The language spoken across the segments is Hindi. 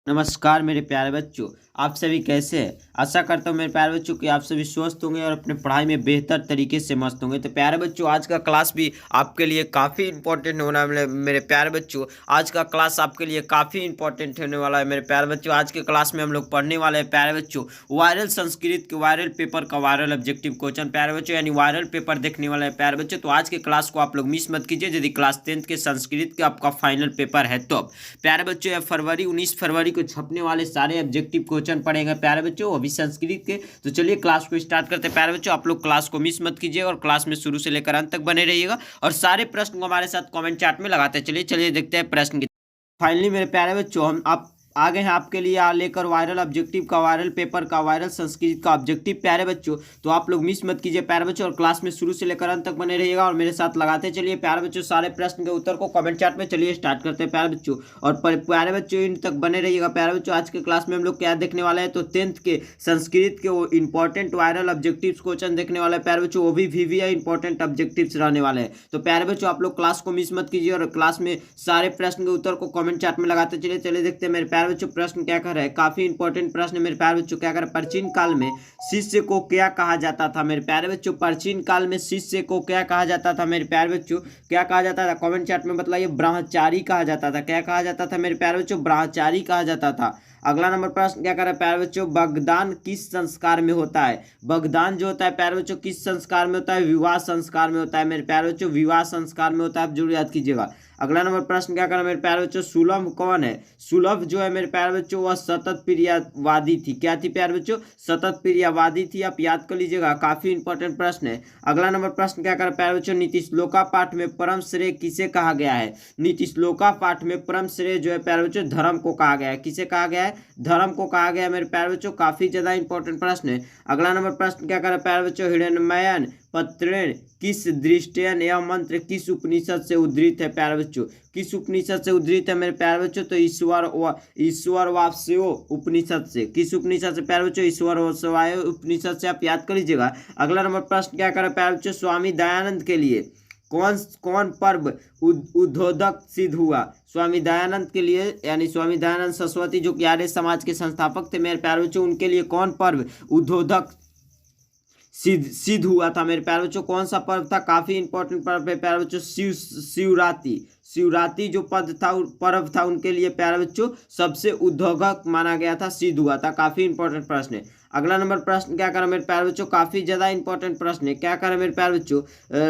नमस्कार मेरे प्यारे बच्चों। आप सभी कैसे हैं? आशा करता हूँ मेरे प्यारे बच्चों कि आप सभी स्वस्थ होंगे और अपने पढ़ाई में बेहतर तरीके से मस्त होंगे। तो प्यारे बच्चों, आज का क्लास भी आपके लिए काफ़ी इंपॉर्टेंट होना है। मेरे प्यारे बच्चों, आज का क्लास आपके लिए काफ़ी इंपॉर्टेंट होने वाला है। मेरे प्यारे बच्चों, आज के क्लास में हम लोग पढ़ने वाले हैं प्यारे बच्चों वायरल संस्कृत के वायरल पेपर का वायरल ऑब्जेक्टिव क्वेश्चन प्यारे बच्चों, यानी वायरल पेपर देखने वाले हैं प्यारे बच्चों। तो आज के क्लास को आप लोग मिस मत कीजिए यदि क्लास 10th के संस्कृत के आपका फाइनल पेपर है तो। प्यारे बच्चों, यह 19 फरवरी को छपने वाले सारे ऑब्जेक्टिव क्वेश्चन पढ़ेंगे प्यारे बच्चों, अभी संस्कृत के। तो चलिए क्लास को स्टार्ट करते हैं प्यारे बच्चों। आप लोग क्लास को मिस मत कीजिएगा और क्लास में शुरू से लेकर अंत तक बने रहिएगा और सारे प्रश्न को हमारे साथ कमेंट चैट में लगाते चलिए। चलिए देखते हैं प्रश्न की। फाइनली मेरे प्यारे बच्चों, हम आप आ गए हैं आपके लिए लेकर वायरल ऑब्जेक्टिव का, वायरल पेपर का, वायरल संस्कृत का ऑब्जेक्टिव प्यारे बच्चों। तो आप लोग मिस मत कीजिए प्यारे बच्चों और क्लास में शुरू से लेकर अंत तक बने रहिएगा और मेरे साथ लगाते चलिए प्यारे बच्चों सारे प्रश्न के उत्तर को कमेंट चार्ट में। चलिए स्टार्ट करते हैं प्यारे बच्चों और प्यारे बच्चों इन तक बने रहिएगा प्यारे बच्चों। आज के क्लास में हम लोग क्या देखने वाले हैं तो 10th के संस्कृत के वो इंपॉर्टेंट वायरल ऑब्जेक्टिव क्वेश्चन देखने वाले हैं प्यारे बच्चों, वो भी VVI इंपॉर्टेंट ऑब्जेक्टिव्स रहने वाले हैं। तो प्यारे बच्चों आप लोग क्लास को मिस मत कीजिए और क्लास में सारे प्रश्न के उत्तर को कमेंट चार्ट में लगाते चलिए। चलिए देखते हैं मेरे प्यारे बच्चों प्रश्न क्या कर रहा है। काफी इंपॉर्टेंट प्रश्न है मेरे प्यारे बच्चों। क्या कर प्राचीन काल में शिष्य को क्या कहा जाता था मेरे प्यारे बच्चों? प्राचीन काल में शिष्य को क्या कहा जाता था मेरे प्यारे बच्चों? क्या कहा जाता था कमेंट चार्ट में बताइए। ब्रह्मचारी कहा जाता था। क्या कहा जाता था मेरे प्यारे बच्चों? ब्रह्मचारी कहा जाता था। अगला नंबर प्रश्न क्या कर रहा है प्यारे बच्चों? बगदान किस संस्कार में होता है? बगदान जो होता है प्यारे बच्चों किस संस्कार में होता है? विवाह संस्कार में होता है मेरे प्यारे बच्चों, विवाह संस्कार में होता है। आप जरूर याद कीजिएगा। अगला नंबर प्रश्न क्या कर रहा है मेरे प्यारे बच्चों? सुलभ कौन है? सुलभ जो है मेरे प्यारे बच्चों वह सतत प्रियवादी थी। क्या थी प्यारे बच्चों? सतत प्रियवादी थी। आप याद कर लीजिएगा, काफी इंपॉर्टेंट प्रश्न है। अगला नंबर प्रश्न क्या कर रहा है प्यारे बच्चों? नीति श्लोका पाठ में परम श्रेय किसे कहा गया है? नीति श्लोका पाठ में परम श्रेय जो है प्यारे बच्चों धर्म को कहा गया है। किसे कहा गया है? धर्म को कहा गया है मेरे प्यारे बच्चों। काफी ज्यादा इंपॉर्टेंट प्रश्न है। अगला नंबर प्रश्न क्या कर रहा है प्यारे बच्चों? हिरण्मयन पत्रेण किस दृष्टियन यह मंत्र किस उपनिषद से उद्धृत है प्यारे बच्चों? किस उपनिषद से उद्धृत है मेरे प्यारे बच्चों? तो ईश्वर वापस्यो उपनिषद से। किस उपनिषद से प्यारे बच्चों? ईश्वर वापस्यो उपनिषद से। आप याद कर लीजिएगा। अगला नंबर प्रश्न क्या कर रहा है प्यारे बच्चों? स्वामी दयानंद के लिए कौन कौन पर्व उद्बोधक सिद्ध हुआ? स्वामी दयानंद के लिए, यानी स्वामी दयानंद सरस्वती जो कि आर्य समाज के संस्थापक थे मेरे प्यारे बच्चों, उनके लिए कौन पर्व उद्बोधक सिद्ध हुआ था मेरे प्यारे बच्चों? कौन सा पर्व था? काफी इंपॉर्टेंट पर्व है प्यारे बच्चों, शिवरात्रि। शिवरात्रि जो पद था पर्व था उनके लिए प्यारे बच्चों सबसे उद्योगक माना गया था, सिद्ध हुआ था। काफी इंपॉर्टेंट प्रश्न है। अगला नंबर प्रश्न क्या करें मेरे प्यारे बच्चों? काफी ज्यादा इंपॉर्टेंट प्रश्न है। क्या करें मेरे प्यारे बच्चों?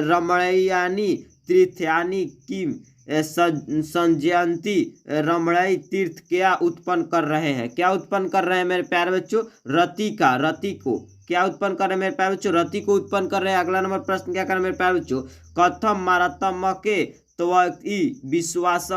रमणीयानी तीर्थयानी की संजयंती रमणई तीर्थ क्या उत्पन्न कर रहे हैं? क्या उत्पन्न कर रहे हैं मेरे प्यारे बच्चों? रति का, रति को क्या उत्पन्न कर रहे हैं मेरे प्यारे बच्चों? रति को उत्पन्न कर रहे हैं। अगला नंबर प्रश्न क्या कर रहे हैं मेरे प्यारे बच्चों? कथम मारतम के त्वई विश्वास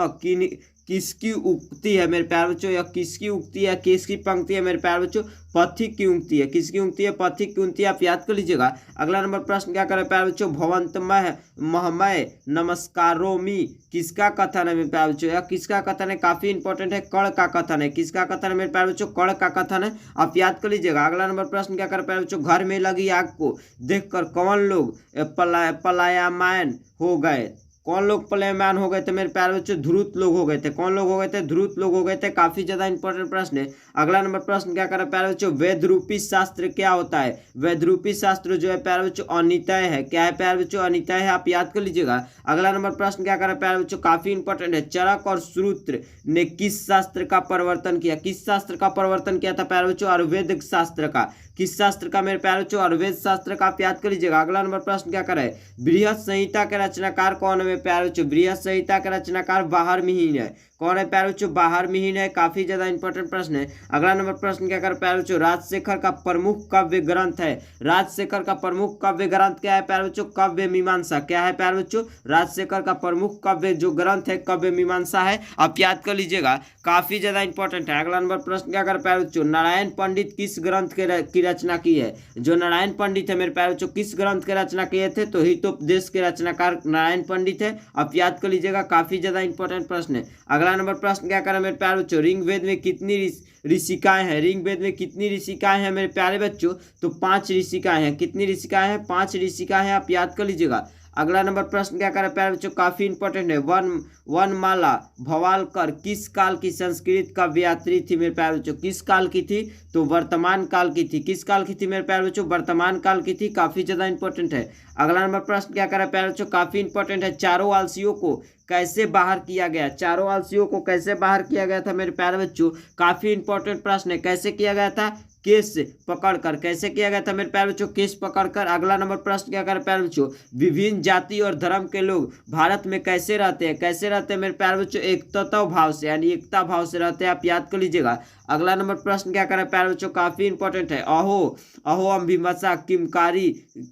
किसकी उक्ति है मेरे प्यारे बच्चों? या किसकी उक्ति है, किसकी पंक्ति है मेरे प्यारे बच्चों? पथिक की उक्ति है। किसकी उक्ति है? पथिक की उक्ति। आप याद कर लीजिएगा। अगला नंबर प्रश्न क्या करें प्यारे बच्चों? भवंतमय महमय नमस्कारोमी किसका कथन है मेरे प्यारे बच्चों? या किसका कथन है? काफी इंपॉर्टेंट है, कर्ण का कथन है। किसका कथन है मेरे प्यारे बच्चों? कर्ण का कथन है। आप याद कर लीजिएगा। अगला नंबर प्रश्न क्या करें प्यारे बच्चों? घर में लगी आग को देखकर कौन लोग पलायमान हो गए? कौन लोग पलायमान हो गए थे मेरे प्यारे बच्चों? ध्रुत लोग हो गए थे। कौन लोग हो गए थे? ध्रुत लोग हो गए थे। काफी ज्यादा इंपॉर्टेंट प्रश्न है। अगला नंबर प्रश्न क्या कर रहा है प्यारे बच्चों? वेदरूपी शास्त्र क्या होता है? वेदरूपी शास्त्र जो है प्यारे बच्चों अनित्य है। क्या है प्यारे बच्चों? अनित्य है। आप याद कर लीजिएगा। अगला नंबर प्रश्न क्या कर रहा है प्यारे बच्चों? काफी इंपॉर्टेंट है। चरक और श्रुत्र ने किस शास्त्र का परिवर्तन किया? किस शास्त्र का परिवर्तन किया था प्यारे बच्चों? आयुर्वेद शास्त्र का। किस शास्त्र का मेरे प्यारे बच्चों? आयुर्वेद शास्त्र का। आप याद कर लीजिएगा। अगला नंबर प्रश्न क्या कर रहा है? बृहत संहिता के रचनाकार कौन है मेरे प्यारे बच्चों? बृहत संहिता का रचनाकार बाहर मिहिर है। कौन है प्यारे बच्चों? बाहर मिहिर है। काफी ज्यादा इंपॉर्टेंट प्रश्न है। अगला नंबर प्रश्न क्या कर प्यारे बच्चों? राजशेखर का प्रमुख काव्य ग्रंथ है। राजशेखर का प्रमुख काव्य ग्रंथ क्या है प्यारे बच्चों? काव्य मीमांसा। क्या है प्यारे बच्चों? राजशेखर का प्रमुख काव्य जो ग्रंथ है काव्य मीमांसा है। आप याद कर लीजिएगा। काफी ज्यादा इंपॉर्टेंट है। अगला नंबर प्रश्न क्या कर प्यारे बच्चों? नारायण पंडित किस ग्रंथ की रचना की है? जो नारायण पंडित है मेरे प्यारे बच्चों किस ग्रंथ की रचना किए थे? तो हितोपदेश के रचनाकार नारायण पंडित है। आप याद कर लीजिएगा। काफी ज्यादा इंपॉर्टेंट प्रश्न है। अगला नंबर प्रश्न क्या करें मेरे प्यारे बच्चों? ऋग्वेद में कितनी ऋषिकाएं हैं? ऋग्वेद में कितनी ऋषिकाएं हैं मेरे प्यारे बच्चों? तो 5 ऋषिकाएं हैं। कितनी ऋषिकाएं हैं? 5 ऋषिकाएं हैं। आप याद कर लीजिएगा। अगला नंबर प्रश्न क्या कर प्यारे बच्चों, काफी इंपॉर्टेंट है। वनमाला भवालकर किस काल की संस्कृत का यात्री थी मेरे प्यारे बच्चों? किस काल की थी? तो वर्तमान काल की थी। किस काल की थी मेरे प्यारे बच्चों? वर्तमान काल की थी। काफी ज्यादा इंपॉर्टेंट है। अगला नंबर प्रश्न क्या कर प्यारे बच्चों, काफी इंपॉर्टेंट है। चारों आलसियों को कैसे बाहर किया गया? चारों आलसियों को कैसे बाहर किया गया था मेरे प्यारे बच्चों? काफी इंपॉर्टेंट प्रश्न है। कैसे किया गया था? केस पकड़कर। कैसे किया गया था मेरे प्यारे बच्चों? केस पकड़कर। अगला नंबर प्रश्न क्या कर प्यारे बच्चों, विभिन्न जाति और धर्म के लोग भारत में कैसे रहते हैं? कैसे रहते हैं मेरे प्यारे बच्चों? एकता भाव से, यानी एकता भाव से रहते हैं। आप याद कर लीजिएगा। अगला नंबर प्रश्न क्या करें प्यारे बच्चों, काफी इंपॉर्टेंट है। अहो अहो अम्भिमसा किमकारी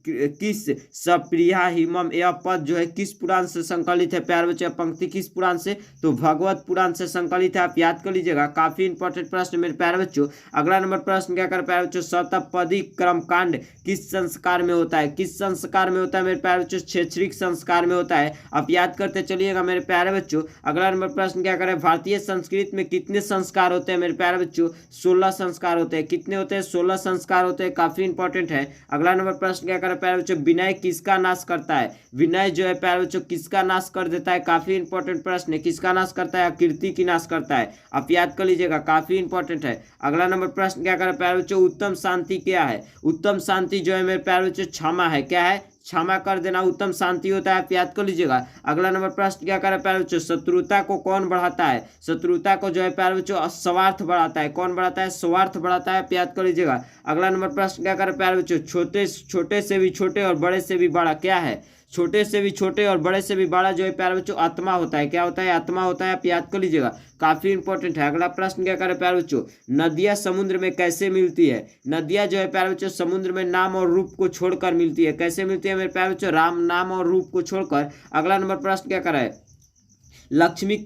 किस सप्रिया हिमम, यह पद जो है किस पुराण से संकलित है प्यारे बच्चों? पंक्ति किस पुराण से? तो भगवत पुराण से संकलित है। आप याद कर लीजिएगा। काफी इंपॉर्टेंट प्रश्न मेरे प्यारे बच्चों। अगला नंबर प्रश्न क्या कर प्यारे बच्चों, शतपदी कर्मकांड किस संस्कार में होता है? किस संस्कार में होता है मेरे प्यारे बच्चों? शैक्षणिक संस्कार में होता है। आप याद करते चलिएगा मेरे प्यारे बच्चों। अगला नंबर प्रश्न क्या करें, भारतीय संस्कृत में कितने संस्कार होते हैं मेरे प्यारे बच्चों? 16 संस्कार होते हैं। कितने होते हैं? 16 संस्कार होते हैं। काफी इंपॉर्टेंट है। अगला नंबर प्रश्न क्या करें प्यारे बच्चों, विनय किसका नाश करता है? विनय जो है प्यारे बच्चों किसका नाश कर देता है? काफी इंपॉर्टेंट प्रश्न है। किसका नाश करता है? कीर्ति की नाश करता है। आप याद कर लीजिएगा। काफी इंपॉर्टेंट है। अगला नंबर प्रश्न क्या करें प्यारे बच्चों, उत्तम शांति क्या है? उत्तम शांति जो है मेरे प्यारे बच्चों क्षमा है। क्या है? क्षमा कर देना उत्तम शांति होता है। आप याद कर लीजिएगा। अगला नंबर प्रश्न क्या करें प्यारे बच्चों, शत्रुता को कौन बढ़ाता है? शत्रुता को जो है प्यारे बच्चों स्वार्थ बढ़ाता है। कौन बढ़ाता है? स्वार्थ बढ़ाता है। आप याद कर लीजिएगा। अगला नंबर प्रश्न क्या करें प्यारे बच्चों, छोटे से भी छोटे और बड़े से भी बड़ा क्या है? छोटे से भी छोटे और बड़े से भी बड़ा जो है प्यारे बच्चों आत्मा होता है। क्या होता है? आत्मा होता है। आप याद कर लीजिएगा। काफी इंपॉर्टेंट है। अगला प्रश्न क्या करें प्यारे बच्चों, नदियां समुद्र में कैसे मिलती है? नदियां जो है प्यारे बच्चों समुद्र में नाम और रूप को छोड़कर मिलती है। कैसे मिलती है मेरे प्यारे बच्चों? राम नाम और रूप को छोड़कर। अगला नंबर प्रश्न क्या करें, लक्ष्मी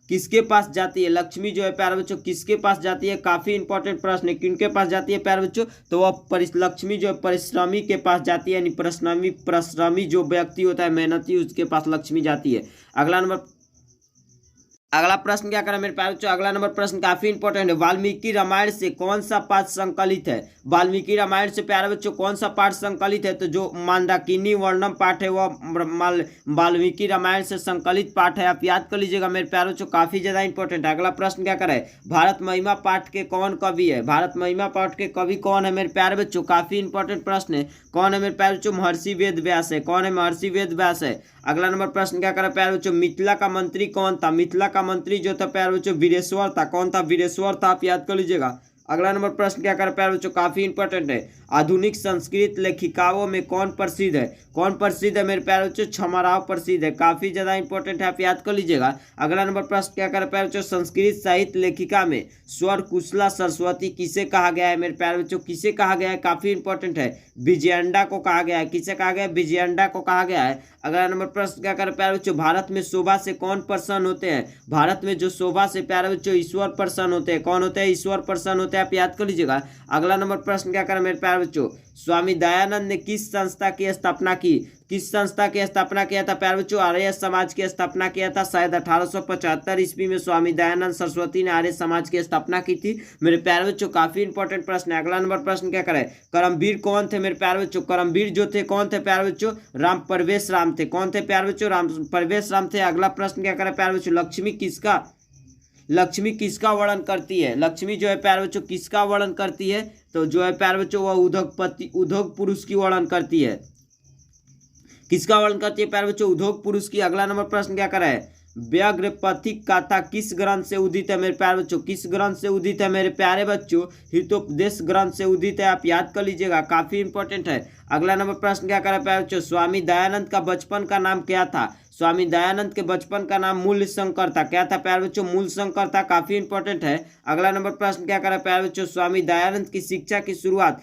किसके पास जाती है? लक्ष्मी जो है प्यारे बच्चों किसके पास जाती है? काफी इंपॉर्टेंट प्रश्न है। किनके पास जाती है प्यारे बच्चों? तो वह लक्ष्मी जो है परिश्रमी के पास जाती है, यानी परिश्रमी जो व्यक्ति होता है मेहनती, उसके पास लक्ष्मी जाती है। अगला प्रश्न क्या करें मेरे प्यारे बच्चों, अगला नंबर प्रश्न काफी इंपॉर्टेंट है। वाल्मीकि रामायण से कौन सा पाठ संकलित है? वाल्मीकि रामायण से प्यारे बच्चों कौन सा पाठ संकलित है? तो जो मंदाकिनी वर्णम पाठ है वह वाल्मीकि रामायण से संकलित पाठ है। आप याद कर लीजिएगा मेरे प्यारे बच्चों। काफी ज्यादा इंपॉर्टेंट है। अगला प्रश्न क्या करें, भारत महिमा पाठ के कौन कवि है? भारत महिमा पाठ के कवि कौन है मेरे प्यारे बच्चों? काफी इंपॉर्टेंट प्रश्न है। कौन है मेरे प्यारे बच्चों? महर्षि वेद व्यास है। कौन है? महर्षि वेद व्यास है। अगला नंबर प्रश्न क्या करें प्यारे बच्चों, मिथिला का मंत्री कौन था? मिथिला का मंत्री जो था प्यारे बच्चों वीरेश्वर था। कौन था? वीरेश्वर था। आप याद कर लीजिएगा। अगला नंबर प्रश्न क्या करें प्यारे बच्चों, काफी इंपॉर्टेंट है। आधुनिक संस्कृत लेखिकाओं में कौन प्रसिद्ध है? कौन प्रसिद्ध है मेरे प्यारे बच्चों? क्षमाराव प्रसिद्ध है। काफी ज्यादा इंपॉर्टेंट है। आप याद कर लीजिएगा। अगला नंबर प्रश्न क्या करें प्यारे बच्चों, संस्कृत साहित्य लेखिका में स्वर कुशला सरस्वती किसे कहा गया है मेरे प्यारे बच्चों? किसे कहा गया है? काफी इंपॉर्टेंट है। विजयंडा को कहा गया है। किसे कहा गया है? विजयंडा को कहा गया है। अगला नंबर प्रश्न क्या करें प्यारे बच्चों, भारत में शोभा से कौन प्रसन्न होते हैं? भारत में जो शोभा से प्यारे बच्चों ईश्वर प्रसन्न होते हैं। कौन होते हैं? ईश्वर प्रसन्न होते हैं। आप याद कर लीजिएगा। अगला नंबर प्रश्न क्या करें मेरे प्यारे बच्चों, स्वामी दयानंद ने किस संस्था की स्थापना की? किस संस्था की स्थापना किया था प्यारे बच्चों? आर्य समाज की स्थापना किया था। शायद 1875 ईस्वी में स्वामी दयानंद सरस्वती ने आर्य समाज की स्थापना की थी मेरे प्यारे बच्चों। काफी इंपॉर्टेंट प्रश्न है। अगला नंबर प्रश्न क्या करें, करमवीर कौन थे मेरे प्यारे बच्चों? करमवीर जो थे कौन थे प्यारे बच्चों? राम परवेश राम थे। कौन थे प्यारे बच्चों? राम परवेश राम थे। अगला प्रश्न क्या करें प्यारे बच्चों, लक्ष्मी किसका वर्णन करती है? लक्ष्मी जो है प्यारे बच्चों किसका वर्णन करती है? तो जो है प्यारे बच्चों वह उद्योग पुरुष की वर्णन करती है। किसका वर्णन करती है प्यारे बच्चों? उद्योग पुरुष की। अगला नंबर प्रश्न क्या करा है, व्याघ्रपथिक गाथा किस ग्रंथ से उदित है मेरे प्यारे बच्चों? किस ग्रंथ से उदित है मेरे प्यारे बच्चों? हितोपदेश ग्रंथ से उदित है। आप याद कर लीजिएगा। काफी इंपॉर्टेंट है। अगला नंबर प्रश्न क्या करा प्यारे बच्चों, स्वामी दयानंद का बचपन का नाम क्या था? स्वामी दयानंद के बचपन का नाम मूल शंकर था। क्या था प्यारे बच्चों? मूल शंकर था। काफी इंपॉर्टेंट है। अगला नंबर प्रश्न क्या करा प्यारे बच्चों, स्वामी दयानंद की शिक्षा की शुरुआत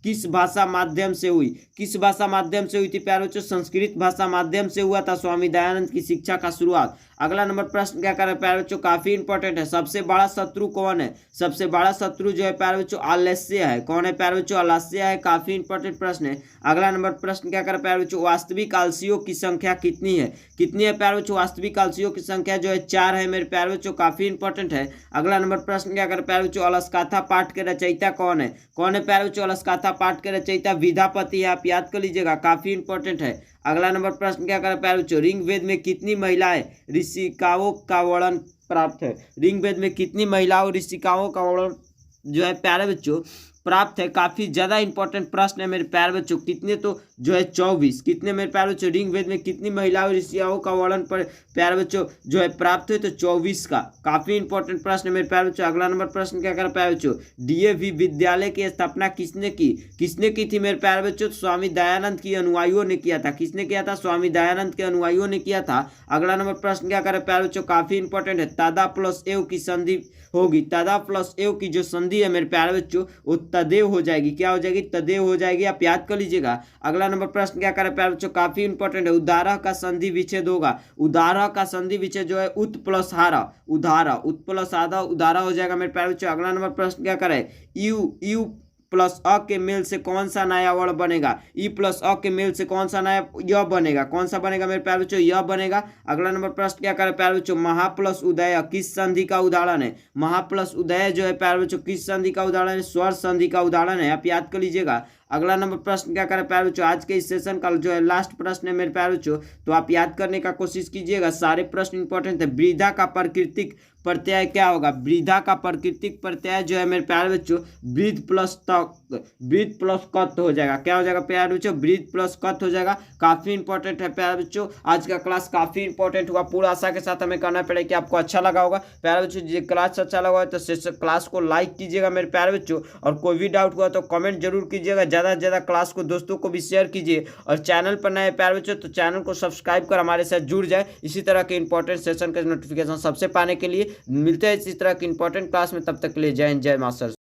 किस भाषा माध्यम से हुई? किस भाषा माध्यम से हुई थी प्यारे बच्चों? संस्कृत भाषा माध्यम से हुआ था स्वामी दयानंद की शिक्षा का शुरुआत। अगला नंबर प्रश्न क्या कर रहा है प्यारे बच्चों, काफी इंपॉर्टेंट है। सबसे बड़ा शत्रु कौन है? सबसे बड़ा शत्रु जो है प्यारे बच्चों आलस्य है। कौन है प्यारे बच्चों? आलस्य है। काफी इंपॉर्टेंट प्रश्न है। अगला नंबर प्रश्न क्या कर रहा है प्यारे बच्चों, वास्तविक आलसियों की संख्या कितनी है? कितनी है प्यारे बच्चों? वास्तविक आलसियों की संख्या जो है 4 है मेरे प्यारे बच्चों, काफी इंपॉर्टेंट है। अगला नंबर प्रश्न क्या कर रहा है प्यारे बच्चों, अलसगाथा पाठ के रचयिता कौन है? कौन है प्यारे बच्चों अलसगाथा पाठ के रचयिता? विद्यापति है, आप याद कर लीजिएगा, काफी इंपॉर्टेंट है। अगला नंबर प्रश्न क्या कर रहा है प्यारे बच्चों, ऋग्वेद में कितनी महिलाएं ऋषिकाओं का वर्णन प्राप्त है? ऋग्वेद में कितनी महिलाओं ऋषिकाओं का वर्णन जो है प्यारे बच्चों प्राप्त है? काफी ज्यादा इंपॉर्टेंट प्रश्न है मेरे प्यारे बच्चों। कितने? तो जो है 24। कितने मेरे प्यारे बच्चों? ऋग्वेद में कितनी महिलाओं ऋषियों का वर्णन पर प्यारे बच्चों जो है प्राप्त हुए? तो 24 का। काफी इंपॉर्टेंट प्रश्न है मेरे प्यारे बच्चों। अगला नंबर प्रश्न क्या कर प्यारे बच्चों, डीएवी विद्यालय की स्थापना किसने की? किसने की थी मेरे प्यारे बच्चों? स्वामी दयानंद की अनुयायियों ने किया था। किसने किया था? स्वामी दयानंद के अनुयायियों ने किया था। अगला नंबर प्रश्न क्या कर प्यारे बच्चों, काफी इंपॉर्टेंट है। तदा प्लस एव की संधि होगी। तदा प्लस एव की जो संधि है मेरे प्यारे बच्चों वो तदेव हो जाएगी। क्या हो जाएगी? तदेव हो जाएगी, आप याद कर लीजिएगा। अगला नंबर प्रश्न क्या कर प्यारे बच्चों, काफी इंपॉर्टेंट है। उदारह का संधि विच्छेद होगा। उदारह का संधि विच्छेद जो है उत प्लस हारा, उदारा, उत प्लस आधा उदारा हो जाएगा मेरे प्यारे बच्चों। अगला नंबर प्रश्न क्या करे, यू यू प्लस अ के मेल से कौन सा नया वर्ण बनेगा? ई प्लस अ के मेल से कौन सा नया यह बनेगा? कौन सा बनेगा मेरे प्यारे बच्चों? यह बनेगा। अगला नंबर प्रश्न क्या करे प्यारे बच्चों, महा प्लस उदय किस संधि का उदाहरण है? महा प्लस उदय जो है प्यारे बच्चों किस संधि का उदाहरण है? स्वर संधि का उदाहरण है, आप याद कर लीजिएगा। अगला नंबर प्रश्न क्या करे प्यारे बच्चों, आज के इस सेशन का जो है लास्ट प्रश्न है मेरे प्यारे बच्चों, तो आप याद करने का कोशिश कीजिएगा। सारे प्रश्न इंपॉर्टेंट है। वृद्धा का प्राकृतिक प्रत्यय क्या होगा? वृद्धा का प्राकृतिक प्रत्यय जो है मेरे प्यारे बच्चों वृद्ध प्लस तक, वृद्ध प्लस कत हो जाएगा। क्या हो जाएगा प्यारे बच्चों? वृद्ध प्लस कत हो जाएगा। काफी इंपॉर्टेंट है प्यारे बच्चों। आज का क्लास काफी इंपॉर्टेंट हुआ। पूरा आशा के साथ हमें कहना पड़ेगा कि आपको अच्छा लगा होगा। प्यारे बच्चों ये क्लास अच्छा लगा हो तो क्लास को लाइक कीजिएगा मेरे प्यारे बच्चों, और कोई भी डाउट हुआ तो कमेंट जरूर कीजिएगा। ज़्यादा से ज़्यादा क्लास को दोस्तों को भी शेयर कीजिए, और चैनल पर नए प्यारे बच्चों तो चैनल को सब्सक्राइब कर हमारे साथ जुड़ जाए। इसी तरह के इंपॉर्टेंट सेशन के नोटिफिकेशन सबसे पाने के लिए मिलते हैं इसी तरह की इंपॉर्टेंट क्लास में। तब तक के लिए जय हिंद, जय मास्टर।